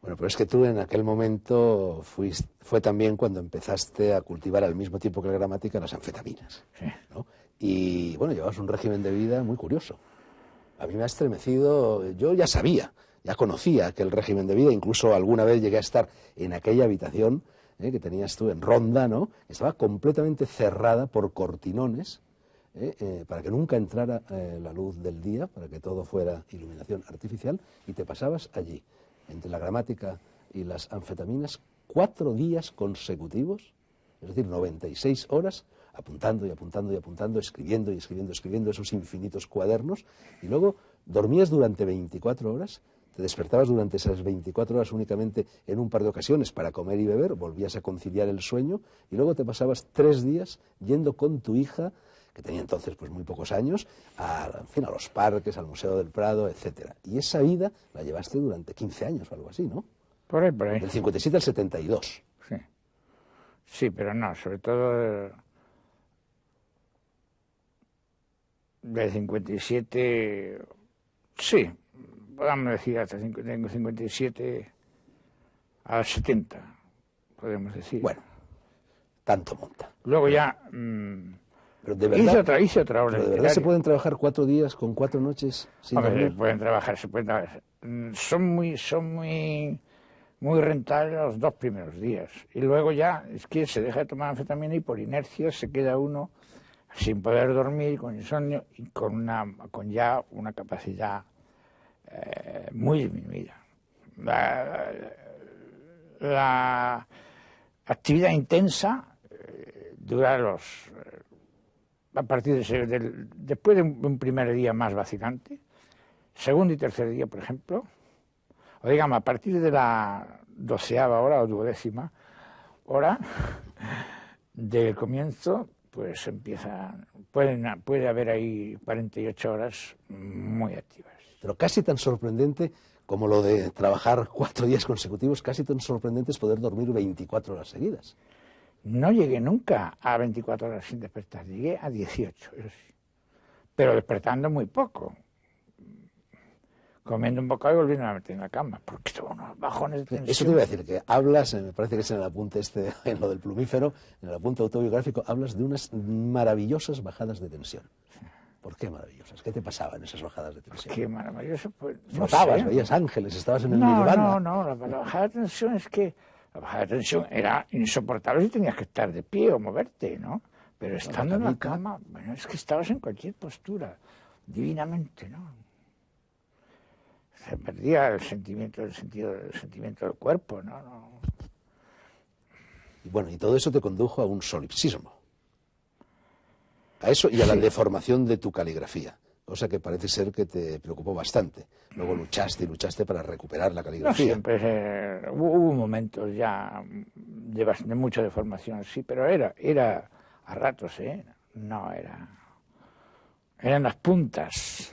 Bueno, pero es que tú en aquel momento fue también cuando empezaste a cultivar al mismo tiempo que la gramática las anfetaminas, sí, ¿no? Y bueno, llevabas un régimen de vida muy curioso. A mí me ha estremecido, yo ya sabía, ya conocía aquel régimen de vida, incluso alguna vez llegué a estar en aquella habitación que tenías tú en Ronda, ¿no? Estaba completamente cerrada por cortinones para que nunca entrara la luz del día, para que todo fuera iluminación artificial, y te pasabas allí, entre la gramática y las anfetaminas, 4 días consecutivos, es decir, 96 horas, apuntando y apuntando y apuntando, escribiendo y escribiendo esos infinitos cuadernos, y luego dormías durante 24 horas, te despertabas durante esas 24 horas únicamente en un par de ocasiones para comer y beber, volvías a conciliar el sueño, y luego te pasabas 3 días yendo con tu hija, que tenía entonces pues muy pocos años, a los parques, al Museo del Prado, etcétera. Y esa vida la llevaste durante 15 años o algo así, ¿no? Por ahí. Del 57 al 72. Sí. Sí, pero no, sobre todo del 57, sí, podemos decir hasta 57 al 70, podemos decir. Bueno, tanto monta. Luego ya pero de verdad, hice otra obra pero de verdad se pueden trabajar 4 días con 4 noches sin dormir. Se pueden trabajar. Son muy rentables los 2 primeros días. Y luego ya es que se deja de tomar anfetamina y por inercia se queda uno sin poder dormir, con insomnio y con ya una capacidad muy disminuida. La actividad intensa dura a partir después de un primer día más vacilante, segundo y tercer día, por ejemplo, o digamos, a partir de la 12ª hora o 12ª hora del comienzo, pues puede haber ahí 48 horas muy activas. Pero casi tan sorprendente como lo de trabajar 4 días consecutivos, casi tan sorprendente es poder dormir 24 horas seguidas. No llegué nunca a 24 horas sin despertar, llegué a 18, eso sí. Pero despertando muy poco. Comiendo un bocado y volviendo a meter en la cama, porque son unos bajones de tensión. Eso te iba a decir, que hablas, me parece que es en el apunte en lo del plumífero, en el apunte autobiográfico, hablas de unas maravillosas bajadas de tensión. ¿Por qué maravillosas? ¿Qué te pasaba en esas bajadas de tensión? Qué maravilloso, pues. Flotabas, No sé. veías ángeles, estabas en el nirvana. No, la bajada de tensión es que la bajada de tensión era insoportable si tenías que estar de pie o moverte, ¿no? Pero estando en la cama, bueno, es que estabas en cualquier postura, divinamente, ¿no? Se perdía el sentimiento del cuerpo, ¿no? Y bueno, y todo eso te condujo a un solipsismo. A eso y a la deformación de tu caligrafía, cosa que parece ser que te preocupó bastante. Luego luchaste para recuperar la caligrafía. No siempre, hubo momentos ya de mucha deformación, sí, pero era a ratos, no eran las puntas.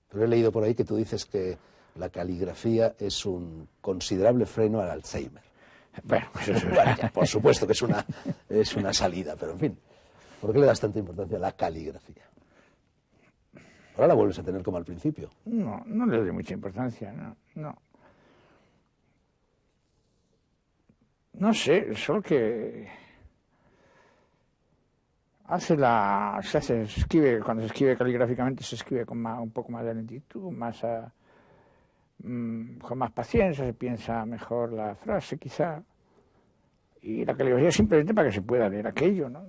Pero he leído por ahí que tú dices que la caligrafía es un considerable freno al Alzheimer. Bueno, eso es Bueno, ya, por supuesto que es una salida, pero en fin, ¿por qué le das tanta importancia a la caligrafía? Ahora la vuelves a tener como al principio. No le doy mucha importancia, no. No sé, solo que se escribe, cuando se escribe caligráficamente se escribe con un poco más de lentitud, con más paciencia, se piensa mejor la frase quizá, y la caligrafía simplemente para que se pueda leer aquello, ¿no?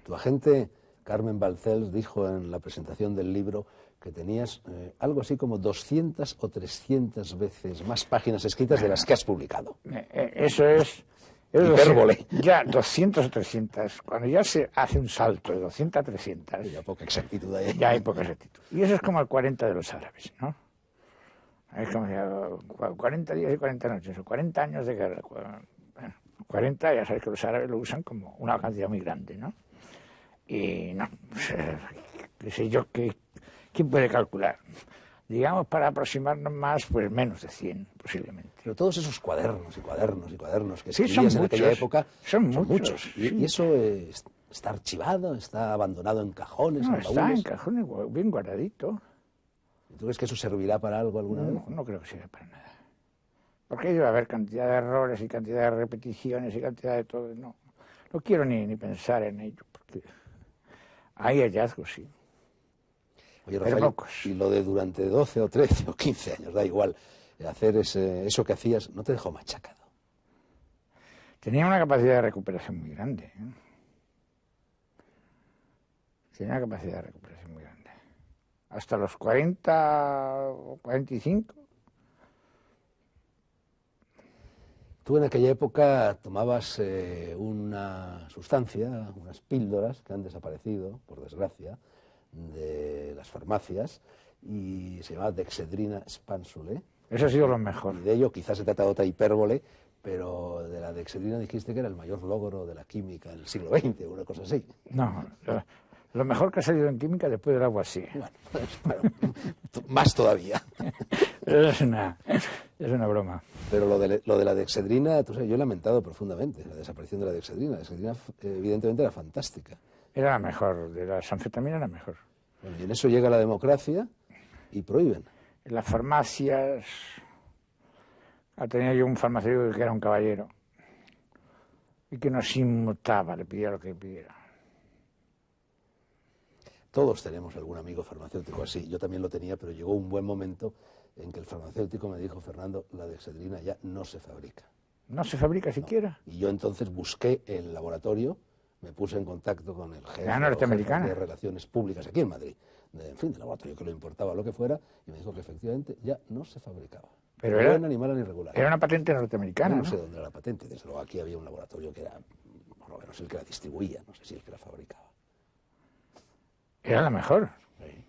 Tu agente Carmen Balcells dijo en la presentación del libro que tenías algo así como 200 o 300 veces más páginas escritas de las que has publicado. Eso es hipérbole. Ya 200 o 300, cuando ya se hace un salto de 200 a 300, Ya poca exactitud ahí. ya hay poca exactitud. Y eso es como el 40 de los árabes, ¿no? Es como 40 días y 40 noches, o 40 años de guerra. 40, ya sabes que los árabes lo usan como una cantidad muy grande, ¿no? Y no, qué sé yo, ¿quién puede calcular? Digamos, para aproximarnos más, pues menos de 100, posiblemente. Pero todos esos cuadernos y cuadernos y cuadernos que Sí, escribías son en aquella muchos, época son muchos, sí. Y eso está archivado, está abandonado en cajones, No, en está baúles. en cajones bien guardadito. ¿Tú crees que eso servirá para algo alguna vez? No creo que sirva para nada. Porque ahí va a haber cantidad de errores y cantidad de repeticiones y cantidad de todo. No quiero ni pensar en ello, porque hay hallazgos, sí. Oye, Pero Rafael, pocos. y lo de durante 12 o 13 o 15 años, da igual, hacer eso que hacías, ¿no te dejó machacado? Tenía una capacidad de recuperación muy grande. Tenía una capacidad de recuperación muy grande. Hasta los 40 o 45. Tú en aquella época tomabas una sustancia, unas píldoras que han desaparecido, por desgracia, de las farmacias, y se llamaba Dexedrina Spansule. Eso ha sido lo mejor. Y de ello quizás se trata de otra hipérbole, pero de la dexedrina dijiste que era el mayor logro de la química en el siglo XX, una cosa así. No, lo mejor que ha salido en química después del agua, sí. Bueno, más todavía. Es una broma. Pero lo de la dexedrina, tú sabes, yo he lamentado profundamente la desaparición de la dexedrina. La dexedrina evidentemente era fantástica. Era la mejor, de las anfetaminas era la mejor. Bueno, y en eso llega la democracia y prohíben. En las farmacias, tenía yo un farmacéutico que era un caballero y que nos inmutaba, le pidiera lo que pidiera. Todos tenemos algún amigo farmacéutico así. Yo también lo tenía, pero llegó un buen momento en que el farmacéutico me dijo: Fernando, la dexedrina ya no se fabrica. ¿No se fabrica siquiera? Y yo entonces busqué el laboratorio, me puse en contacto con el jefe norteamericana de Relaciones Públicas aquí en Madrid, del laboratorio que lo importaba, lo que fuera, y me dijo que efectivamente ya no se fabricaba. Pero era un animal irregular. Era una patente norteamericana, No sé dónde era la patente, desde luego aquí había un laboratorio que era, por lo menos el que la distribuía, no sé si el que la fabricaba. Era la mejor.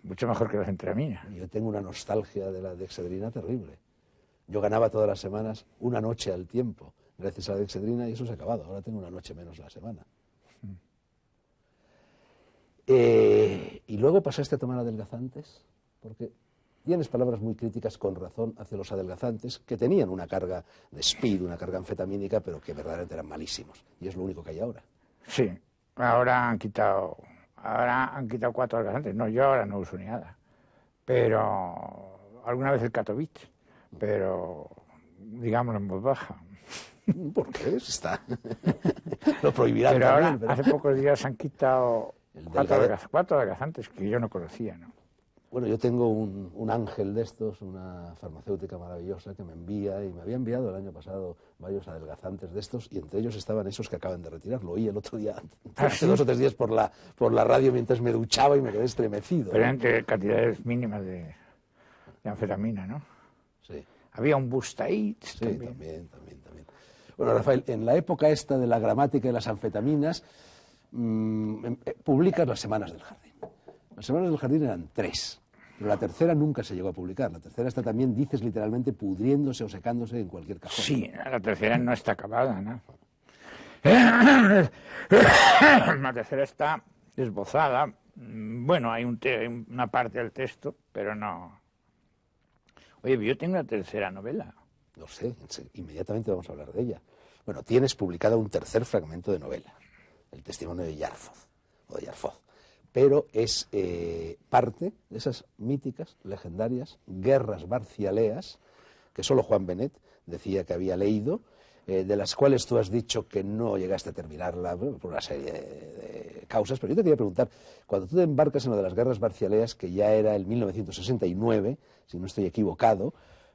Mucho mejor que la centramina. Yo tengo una nostalgia de la dexedrina terrible. Yo ganaba todas las semanas una noche al tiempo, gracias a la dexedrina, y eso se ha acabado. Ahora tengo una noche menos a la semana. Y luego pasaste a tomar adelgazantes, porque tienes palabras muy críticas con razón hacia los adelgazantes, que tenían una carga de speed, una carga anfetamínica, pero que verdaderamente eran malísimos. Y es lo único que hay ahora. Sí, ahora han quitado 4 adelgazantes. No, yo ahora no uso ni nada. Pero alguna vez el Catovich, pero digámoslo en voz baja. ¿Por qué? Está. Lo prohibirán Pero también. ahora, hace pocos días han quitado El 4 adelgazantes que yo no conocía, ¿no? Bueno, yo tengo un ángel de estos, una farmacéutica maravillosa que me envía, y me había enviado el año pasado varios adelgazantes de estos, y entre ellos estaban esos que acaban de retirar. Lo oí el otro día, hace ¿sí? 2 o 3 días por la radio mientras me duchaba y me quedé estremecido. Pero entre cantidades mínimas de anfetamina, ¿no? Sí, Había un Bustaid sí, también. también. Bueno, Rafael, en la época esta de la gramática y las anfetaminas, publicas las Semanas del Jardín. Las Semanas del Jardín eran 3, pero la tercera nunca se llegó a publicar. La tercera está también, dices literalmente, pudriéndose o secándose en cualquier cajón. Sí, la tercera no está acabada, ¿no? La tercera está esbozada. Bueno, hay una parte del texto, pero no. Oye, yo tengo una tercera novela. No sé, inmediatamente vamos a hablar de ella. Bueno, tienes publicado un tercer fragmento de novela, El testimonio de Yarfoz, o de Yarfoz, pero es parte de esas míticas, legendarias guerras barcialeas que solo Juan Benet decía que había leído, de las cuales tú has dicho que no llegaste a terminarla, bueno, por una serie de causas. Pero yo te quería preguntar, cuando tú te embarcas en lo de las guerras barcialeas, que ya era el 1969, si no estoy equivocado,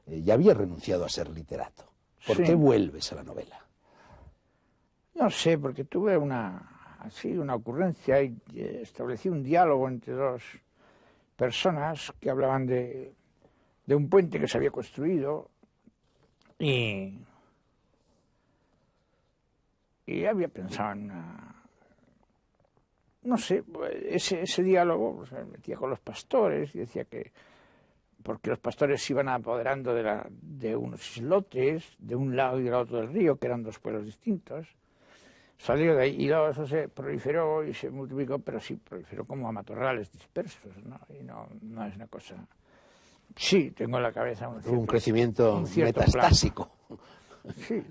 ya habías renunciado a ser literato. ¿Por Sí. qué vuelves a la novela? No sé, porque tuve una ocurrencia y establecí un diálogo entre dos personas que hablaban de un puente que se había construido y había pensado en no sé, ese diálogo pues, me metía con los pastores y decía que porque los pastores se iban apoderando de unos islotes de un lado y del otro del río, que eran 2 pueblos distintos. Salió de ahí y luego eso se proliferó y se multiplicó, pero sí proliferó como a matorrales dispersos, ¿no? Y no es una cosa. Sí, tengo en la cabeza Un crecimiento un cierto metastásico. plan. Sí,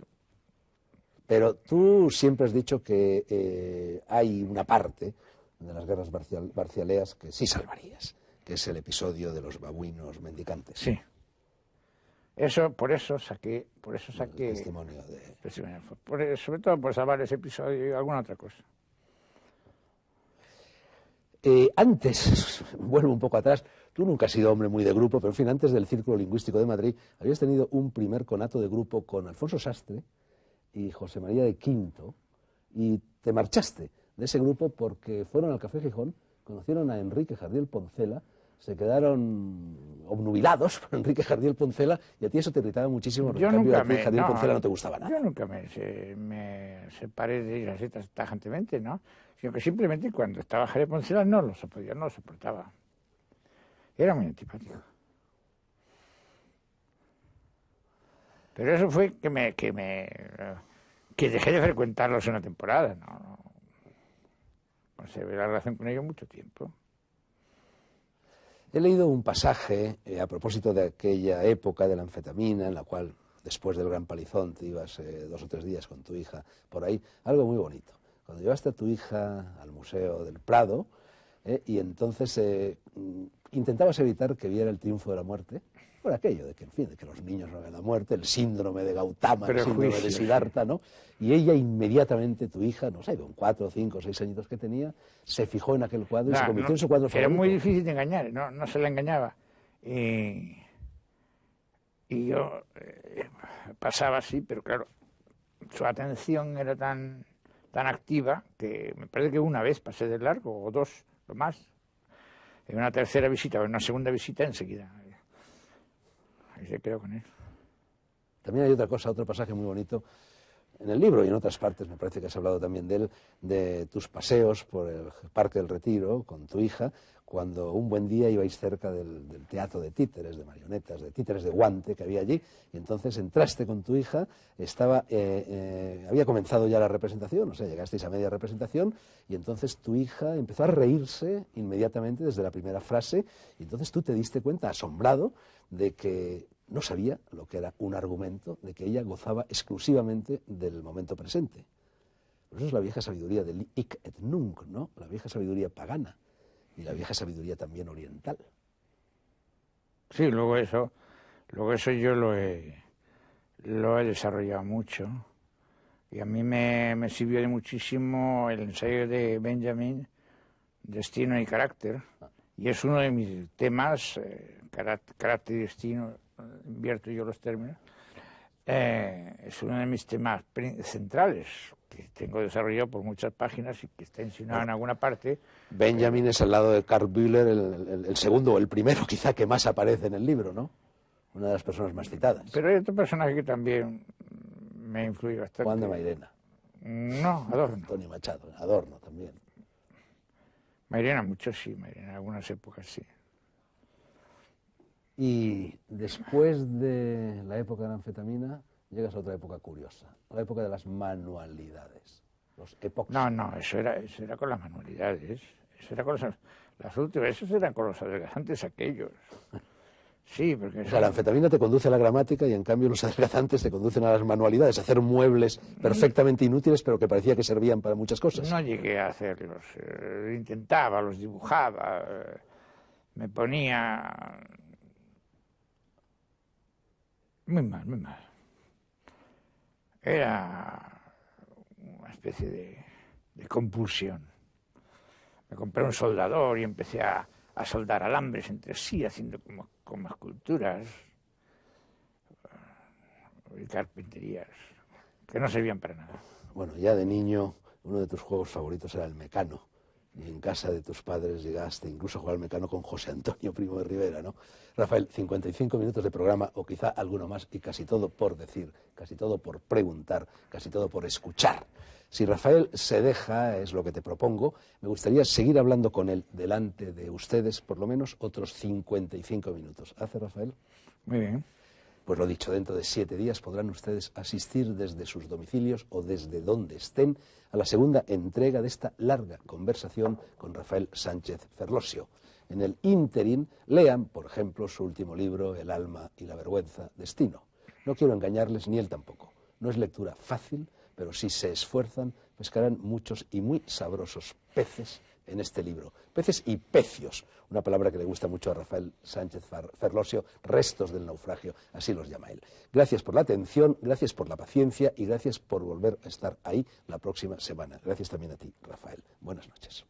Pero tú siempre has dicho que hay una parte de las guerras barcialeas que sí salvarías, que es el episodio de los babuinos mendicantes. sí. Por eso saqué El testimonio de... sobre todo por salvar ese episodio y alguna otra cosa. Antes, vuelvo un poco atrás, tú nunca has sido hombre muy de grupo, pero en fin, antes del Círculo Lingüístico de Madrid, habías tenido un primer conato de grupo con Alfonso Sastre y José María de Quinto, y te marchaste de ese grupo porque fueron al Café Gijón, conocieron a Enrique Jardiel Poncela, se quedaron obnubilados por Enrique Jardiel Poncela, y a ti eso te irritaba muchísimo, porque en cambio a ti Jardiel Poncela no te gustaba nada. Yo nunca me separé de ellos así tajantemente, ¿no? Sino que simplemente cuando estaba Jardiel Poncela no lo soportaba. Era muy antipático. Pero eso fue que dejé de frecuentarlos una temporada, ¿no? Conservé la relación con ellos mucho tiempo. He leído un pasaje a propósito de aquella época de la anfetamina, en la cual después del gran palizón te ibas 2 o 3 días con tu hija por ahí, algo muy bonito. Cuando llevaste a tu hija al Museo del Prado y entonces intentabas evitar que viera el triunfo de la muerte, por aquello de que, en fin, de que los niños no ven la muerte, el síndrome de Gautama, el síndrome de Siddhartha, ¿no? Y ella inmediatamente, tu hija, no sé, con 4, 5, 6 añitos que tenía, se fijó en aquel cuadro y se convirtió en su cuadro favorito. Era muy difícil de engañar, no se la engañaba. Y yo pasaba así, pero claro, su atención era tan activa que me parece que una vez pasé de largo, o 2, lo más. En una tercera visita o en una segunda visita enseguida. Ahí se quedó con él. También hay otra cosa, otro pasaje muy bonito, en el libro y en otras partes, me parece que has hablado también de él, de tus paseos por el Parque del Retiro con tu hija, cuando un buen día ibais cerca del teatro de títeres, de marionetas, de títeres de guante que había allí, y entonces entraste con tu hija, había comenzado ya la representación, o sea, llegasteis a media representación, y entonces tu hija empezó a reírse inmediatamente desde la primera frase, y entonces tú te diste cuenta, asombrado, de que no sabía lo que era un argumento, de que ella gozaba exclusivamente del momento presente. Eso es la vieja sabiduría del hic et nunc, ¿no? La vieja sabiduría pagana y la vieja sabiduría también oriental. Sí, luego eso yo lo he desarrollado mucho, y a mí me sirvió de muchísimo el ensayo de Benjamin, Destino y Carácter, y es uno de mis temas, carácter y destino, invierto yo los términos, es uno de mis temas centrales, que tengo desarrollado por muchas páginas y que está ensinado en alguna parte. Benjamin es al lado de Karl Bühler el segundo o el primero quizá que más aparece en el libro, ¿no? Una de las personas más citadas. Pero hay otro personaje que también me influye bastante. Juan de Mairena. No, Adorno. Antonio Machado, Adorno también. Mairena mucho, sí, Mairena en algunas épocas sí. Y después de la época de la anfetamina, llegas a otra época curiosa, la época de las manualidades, los epox. No, eso era con las manualidades, eso era con las últimas, esos eran con los adelgazantes aquellos. Sí, porque... O sea, la anfetamina te conduce a la gramática y en cambio los adelgazantes te conducen a las manualidades, a hacer muebles perfectamente inútiles, pero que parecía que servían para muchas cosas. No llegué a hacerlos, intentaba, los dibujaba, me ponía... Muy mal, muy mal. Era una especie de compulsión. Me compré un soldador y empecé a soldar alambres entre sí, haciendo como esculturas y carpinterías, que no servían para nada. Bueno, ya de niño, uno de tus juegos favoritos era el mecano. Y en casa de tus padres llegaste incluso a jugar al mecano con José Antonio Primo de Rivera, ¿no? Rafael, 55 minutos de programa, o quizá alguno más, y casi todo por decir, casi todo por preguntar, casi todo por escuchar. Si Rafael se deja, es lo que te propongo, me gustaría seguir hablando con él delante de ustedes por lo menos otros 55 minutos. ¿Hace, Rafael? Muy bien. Pues lo dicho, dentro de 7 días podrán ustedes asistir desde sus domicilios o desde donde estén a la segunda entrega de esta larga conversación con Rafael Sánchez Ferlosio. En el ínterin, lean, por ejemplo, su último libro, El alma y la vergüenza, Destino. No quiero engañarles, ni él tampoco. No es lectura fácil, pero si se esfuerzan, pescarán muchos y muy sabrosos peces en este libro. Peces y pecios, una palabra que le gusta mucho a Rafael Sánchez Ferlosio, restos del naufragio, así los llama él. Gracias por la atención, gracias por la paciencia y gracias por volver a estar ahí la próxima semana. Gracias también a ti, Rafael. Buenas noches.